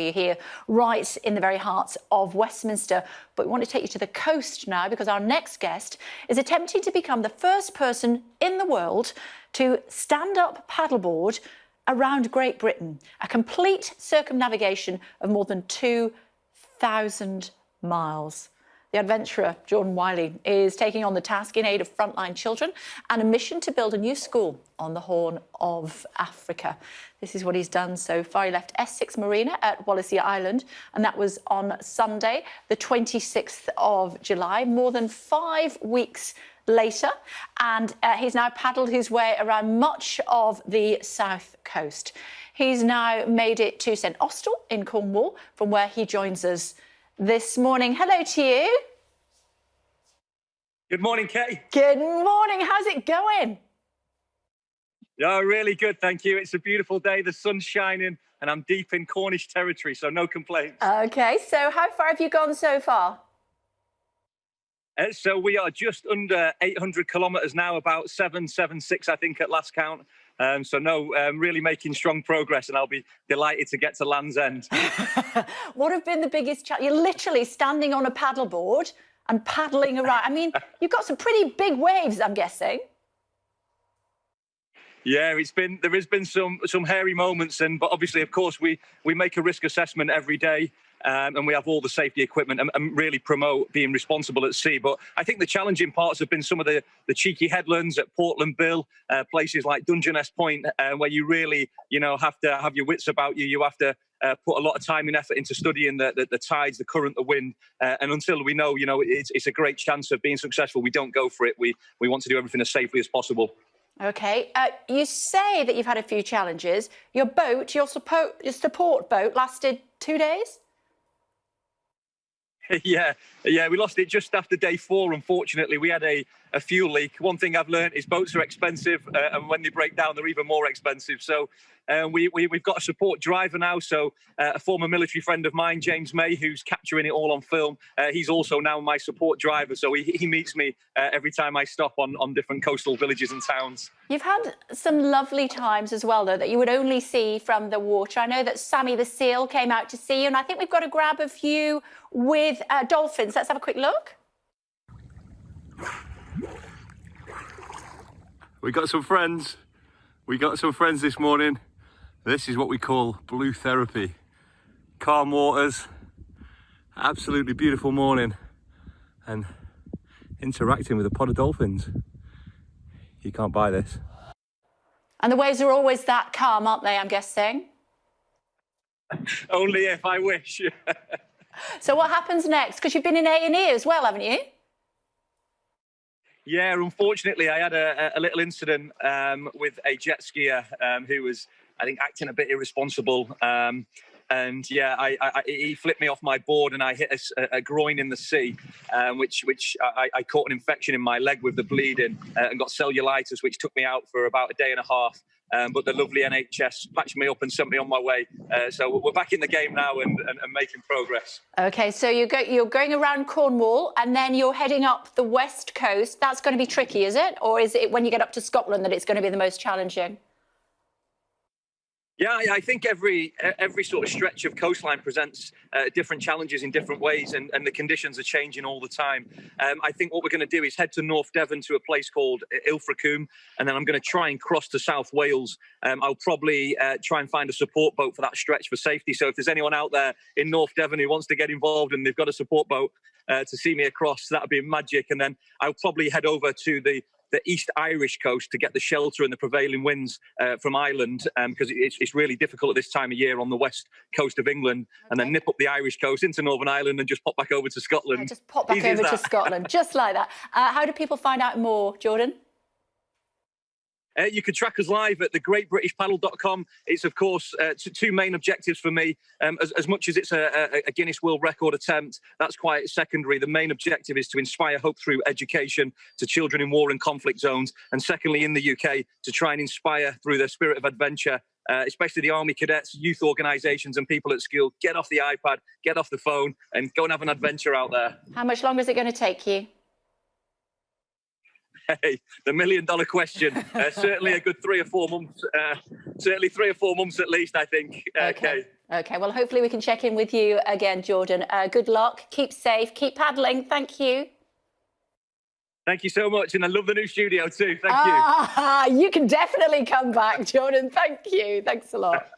You're here right in the very heart of Westminster, but we want to take you to the coast now because our next guest is attempting to become the first person in the world to stand up paddleboard around Great Britain, a complete circumnavigation of more than 2,000 miles. The adventurer, Jordan Wylie, is taking on the task in aid of frontline children and a mission to build a new school on the Horn of Africa. This is what he's done so far. He left Essex Marina at Wallasey Island, and that was on Sunday, the 26th of July, more than 5 weeks later, and he's now paddled his way around much of the south coast. He's now made it to St Austell in Cornwall, from where he joins us this morning. Hello to you. Good morning, Kay. Good morning. How's it going? Yeah, really good, thank you. It's a beautiful day, the sun's shining, and I'm deep in Cornish territory, so no complaints. OK, so how far have you gone so far? So we are just under 800 kilometres now, about 776, I think, at last count. Really making strong progress, and I'll be delighted to get to Land's End. What have been the biggest challenge? You're literally standing on a paddleboard and paddling around. I mean, you've got some pretty big waves, I'm guessing. Yeah, there has been some hairy moments, but obviously, of course, we make a risk assessment every day. And we have all the safety equipment and really promote being responsible at sea. But I think the challenging parts have been some of the cheeky headlands at Portland Bill, places like Dungeness Point, where you really, have to have your wits about you. You have to put a lot of time and effort into studying the tides, the current, the wind. And until we know, it's a great chance of being successful, we don't go for it. We want to do everything as safely as possible. OK. You say that you've had a few challenges. Your support boat lasted 2 days? Yeah, we lost it just after day 4, unfortunately. We had a fuel leak. One thing I've learned is boats are expensive, and when they break down, they're even more expensive. So we've got a support driver now. So a former military friend of mine, James May, who's capturing it all on film, he's also now my support driver. So he meets me every time I stop on different coastal villages and towns. You've had some lovely times as well, though, that you would only see from the water. I know that Sammy the seal came out to see you, and I think we've got a grab of you with dolphins. Let's have a quick look. We got some friends. This morning. This is what we call blue therapy. Calm waters, absolutely beautiful morning, and interacting with a pod of dolphins. You can't buy this. And the waves are always that calm, aren't they, I'm guessing? Only if I wish. So what happens next? Because you've been in A&E as well, haven't you? Yeah, unfortunately, I had a little incident with a jet skier who was, I think, acting a bit irresponsible. He flipped me off my board and I hit a groin in the sea, which I caught an infection in my leg with the bleeding and got cellulitis, which took me out for about a day and a half. But the lovely NHS patched me up and sent me on my way. So we're back in the game now and making progress. OK, so you're going around Cornwall and then you're heading up the west coast. That's going to be tricky, is it? Or is it when you get up to Scotland that it's going to be the most challenging? Yeah, I think every sort of stretch of coastline presents different challenges in different ways, and the conditions are changing all the time. I think what we're going to do is head to North Devon to a place called Ilfracombe, and then I'm going to try and cross to South Wales. I'll probably try and find a support boat for that stretch for safety. So if there's anyone out there in North Devon who wants to get involved and they've got a support boat to see me across, that would be magic. And then I'll probably head over to the East Irish coast to get the shelter and the prevailing winds from Ireland, because it's really difficult at this time of year on the west coast of England, and then nip up the Irish coast into Northern Ireland and just pop back over to Scotland. Just pop back over to Scotland, just like that. How do people find out more, Jordan? You can track us live at thegreatbritishpaddle.com. It's, of course, 2 main objectives for me. As much as it's a Guinness World Record attempt, that's quite secondary. The main objective is to inspire hope through education to children in war and conflict zones. And secondly, in the UK, to try and inspire through the spirit of adventure, especially the Army cadets, youth organisations and people at school. Get off the iPad, get off the phone and go and have an adventure out there. How much longer is it going to take you? Hey, the $1 million question. Certainly a good 3 or 4 months. Certainly 3 or 4 months at least, I think. Okay. Okay, well, hopefully we can check in with you again, Jordan. Good luck. Keep safe. Keep paddling. Thank you. Thank you so much. And I love the new studio too. Thank you. You can definitely come back, Jordan. Thank you. Thanks a lot.